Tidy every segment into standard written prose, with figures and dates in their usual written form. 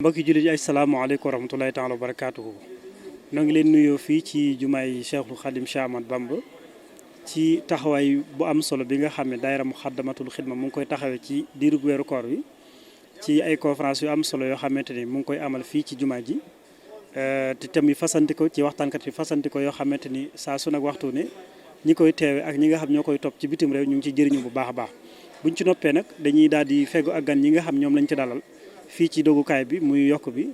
mbokki jullit yi asalaamaaleykum wa rahmatulahi taala wa barakaatuhu noo ngi leen nuyoo fii ci jumaay Cheikhul Khadim Cheikh Ahmad Bamba ci taxawaay bu am solo bi nga xam ne daayira Muxaddamatul Xidma mu ngi koy taxawee ci diirub weeru koor wi ci ay conférence yu am solo yoo xamante ni mu ngi koy amal fii ci jumaa ji te tamit fasanti ko ci waxtaankat yi fasanti ko yoo xamante ni saa su nag waxtu ne ñi koy teewe ak ñi nga xam ñoo koy topp ci bitim réew ñu ngi ci jëriñu bu baax a baax buñ ci noppee nag dañuy daal di fegu ak gan ñi nga xam ñoom lañ ci dalal fii ci dogukaay bi muy yokk bi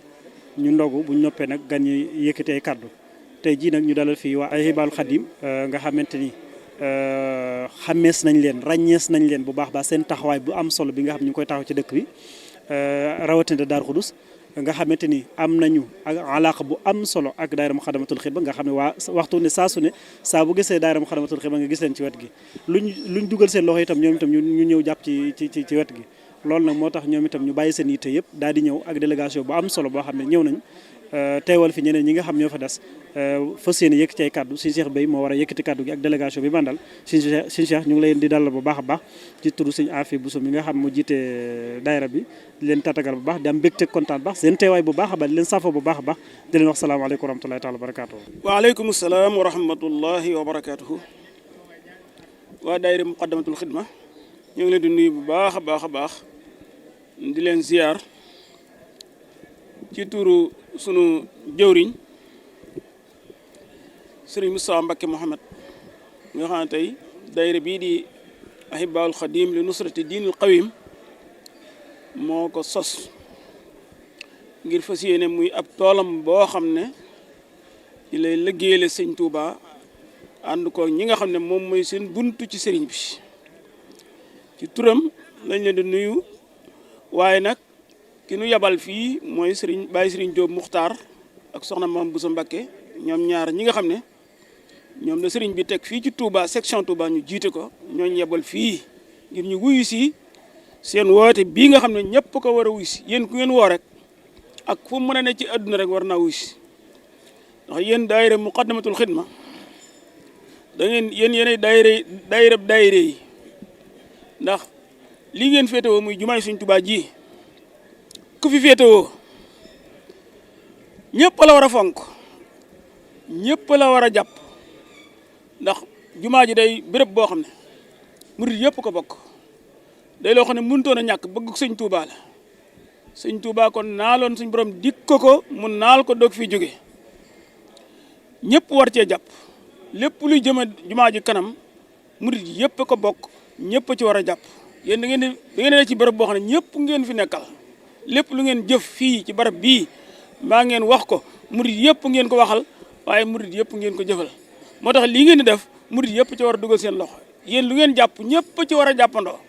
ñu ndogu buñ noppee nag gan ñi yëkkati ay kàddu tey jii nag ñu dalal fii waa Ahibahil Khadim nga xamante ni xamees nañ leen ràññees nañ leen bu baax baax seen taxawaay bu am solo bi nga xam ñu ngi koy taxaw ci dëkk bi rawatina Daaru Xudus nga xamante ni am nañu ak alaaka bu am solo ak daayira Muxaddamatul Xidma nga xam ne waa waxtu ne saa su ne saa bu gisee daayira Muxaddamatul Xidma nga gis leen ci wet gi luñ dugal seen loxo itam ñoom itam ñu ñëw jàpp ci wet gi loolu nag moo tax ñoom itam ñu bàyyi seen yitte yëpp daal di ñëw ak délégation bu am solo boo xam ne ñëw nañ teewal fi ñeneen ñi nga xam ñoo fa des fas yéene yëkkati ay kaddu Sëñ Cheikh Bey moo war a yëkkati kaddu gi ak délégation bi mandal Sëñ Cheikh ñu ngi leen di dalal bu baax a baax ci turu Sëñ Afi Bousso mi nga xam mu jiite daayira bi di leen tatagal bu baax di am mbégte kontaan baax seen teewaay bu baax a baax di leen safo bu baax a baax di leen wax salaamaaleykum wa rahmatulahi taala wa barakaatuhu waaleykum salaam wa rahmatullahi wa barakaatuhu waa daayira Muqaddamatul Xidma ñu ngi leen di nuyu bu baax a baax a baax di leen ziar ci turu sunu jëwriñ sëriñ Moustapha Mbacké Mohamed nga xam ne tey daayira bii di Ahibahil Khadim li nusrati diinil qawim moo ko sos ngir fas yéene muy ab toolam boo xam ne di lay liggéeyale sëñ Touba ànd ko ñi nga xam ne moom mooy seen buntu ci sëriñ bi ci turam lañ leen di nuyu waaye nag ki nu yabal fii mooy Baye Serigne Diop Muxtaar ak soxna Mame Bousso Mbacké ñoom ñaar ñi nga xam ne ñoom la Serigne bi teg fii ci Touba section Touba ñu jiite ko ñooñu yabal fii ngir ñu wuyu si seen woote bii nga xam ne ñëpp ko war a wuyu si yéen ku ngeen woo rek ak fu mu mën a ne ci àdduna rek war naa wuyu si ndax yéen daayira Muqaddamatul Xidma da ngeen yéenay daayira yi ndax lii ngeen féetewoo muy jumaay Sëñ Touba ji ku fi féetewoo ñëpp la war a fonk ñëpp la war a jàpp ndax jumaa ji day béréb boo xam ne murid yëpp ko bokk day loo xam ne mënutoon a ñàkk bëgg Sëñ Touba la Sëñ Touba kon naaloon suñ borom dikk ko mu naal ko doog fi jóge ñëpp war cee jàpp lépp luy jëme jumaa ji kanam murid yëpp ko bokk ñëpp ci war a jàpp yéen da ngeen ne ci barab boo xam ne ñëpp ngeen fi nekkal lépp lu ngeen jëf fii ci barab bii mbaa ngeen wax ko murid yëpp ngeen ko waxal waaye murid yëpp ngeen ko jëfal moo tax lii ngeen di def murid yëpp ci war a dugal seen loxo yéen lu ngeen jàpp ñëpp ci war a jàppandoo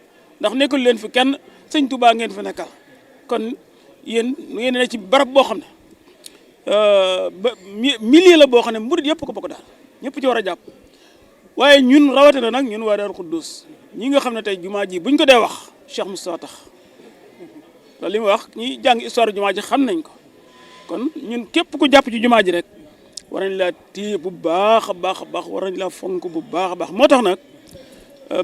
ndax nekkul leen fi kenn Sëñ Touba ngeen fi nekkal kon yéen lu ngeen ne ci barab boo xam ne ba milieu la boo xam ne murid yëpp ko bokk daal ñëpp ci war a jàpp waaye ñun rawatina nag ñun waa Daaru Xuddus ñi nga xam ne tey jumaa ji buñ ko dee wax Cheikh Moustapha tax loolu li mu wax ñi jàng histoire jumaa ji xam nañ ko kon ñun képp ku jàpp ci jumaa ji rek war nañ laa téye bu baax a baax a baax war nañ laa fonk bu baax a baax moo tax nag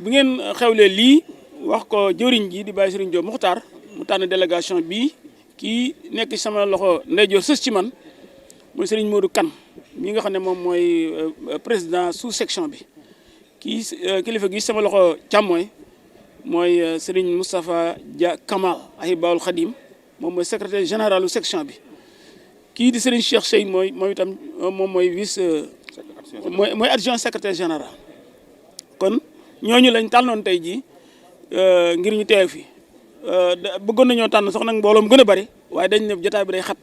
bi ngeen xewlee lii wax ko jëwriñ ji di Baye Serigne Diop Muxtaar mu tànn délégation bii kii nekk ci sama loxo ndeyjoor sës ci man mooy Serigne Modou Kane ñi nga xam ne moom mooy président sous section bi kii kilifa gi sama loxo càmmooy mooy Serigne Moustapha Dia Kamal Ahibahil Khadim moom mooy secrétaire général section bi kii di Serigne Cheikh Sey mooy itam moom mooy vice mooy adjoint secrétaire général kon ñooñu lañ tànnoon tey jii ngir ñu teew fi bëggoon nañoo tànn sax nag mbooloo mu gën a bari waaye dañ ne jotaay bi day xat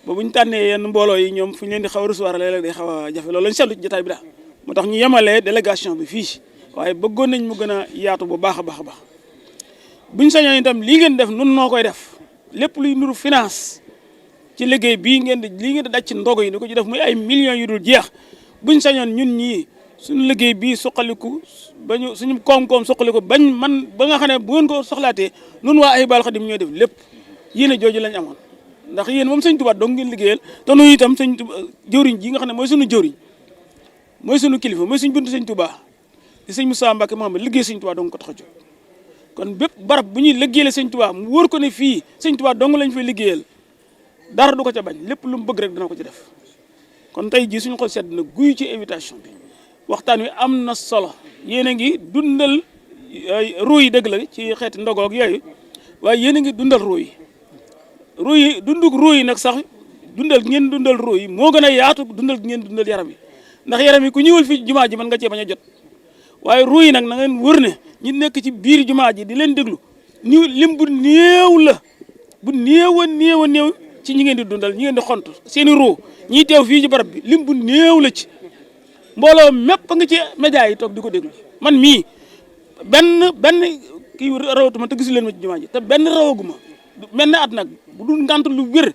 ba bu ñu tànnee yenn mbooloo yi ñoom fu ñu leen di xaw a recevoir léeg-léeg day xaw a jafe loolu lañ seetlu ci jotaay bi daal moo tax ñu yemalee délégation bi fii waaye bëggoon nañ mu gën a yaatu bu baax a baax a baax buñ sañoon itam lii ngeen def nun noo koy def lépp luy nuru finance ci liggéey bii lii ngeen di daj ci ndogo yi di ko ci def muy ay millions yu dul jeex buñ sañoon ñun ñii suñu liggéey bii suqaliku bañu suñu koom-koom suqaliku bañ man ba nga xam ne bu ngeen ko soxlaatee nun waa Ahibahil Khadim ñooy def lépp yéen a jooju lañ amoon ndax yéen moom Sëñ Touba dong ngeen liggéeyal te nuyu itam sëñ jëwriñ ji nga xam ne mooy suñu jëwriñ mooy suñu kilifa mooy suñu buntu Sëñ Touba di Sëñ Moustapha Mbacké Mohamed liggéey Sëñ Touba dong ko tax a jóg kon bépp barab bu ñuy liggéeyal Sëñ Touba mu wóor ko ne fii Sëñ Touba dong lañ fay liggéeyal dara du ko ca bañ lépp lu mu bëgg rek dina ko ci def kon tey jii suñu xol sedd na guy ci invitation bi waxtaan wi am na solo yéen a ngi dundal ruu yi dëgg la ci xeeti ndogoog yooyu waaye yéen a ngi dundal ruu yi dundug ruu yi nag sax dundal ngeen dundal ruu yi moo gën a yaatu dundal ngeen dundal yaram yi ndax yaram yi ku ñëwal fii jumaa ji mën nga cee bañ a jot waaye ruu yi nag na ngeen wër ne ñi nekk ci biir jumaa ji di leen déglu ni lim bu néew la bu néew a néew ci ñi ngeen di dundal ñi ngeen di xont seeni ruu ñiy teew fii ci barab bi lim bu néew la ci mbooloo mépp nga ci média yi toog di ko déglu man mii benn kii rawatuma te gisu leen ma ci jumaa ji te benn rawaguma mel na at nag bu dul ngant lu wér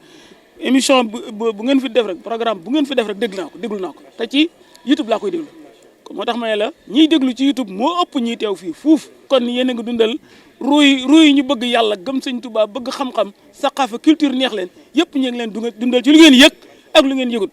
émission bu ngeen fi def rek programme bu ngeen fi def rek déglu naa ko te ci YouTube laa koy déglu moo tax ma ne la ñiy déglu ci YouTube moo ëpp ñiy teew fii fuuf kon yéen a ngi dundal ruuy ñu bëgg yàlla gëm sëñ Tuubaa bëgg xam-xam saqaafa culture neex leen yëpp ñu ngi leen dundal ci lu ngeen yëg ak lu ngeen yëgut.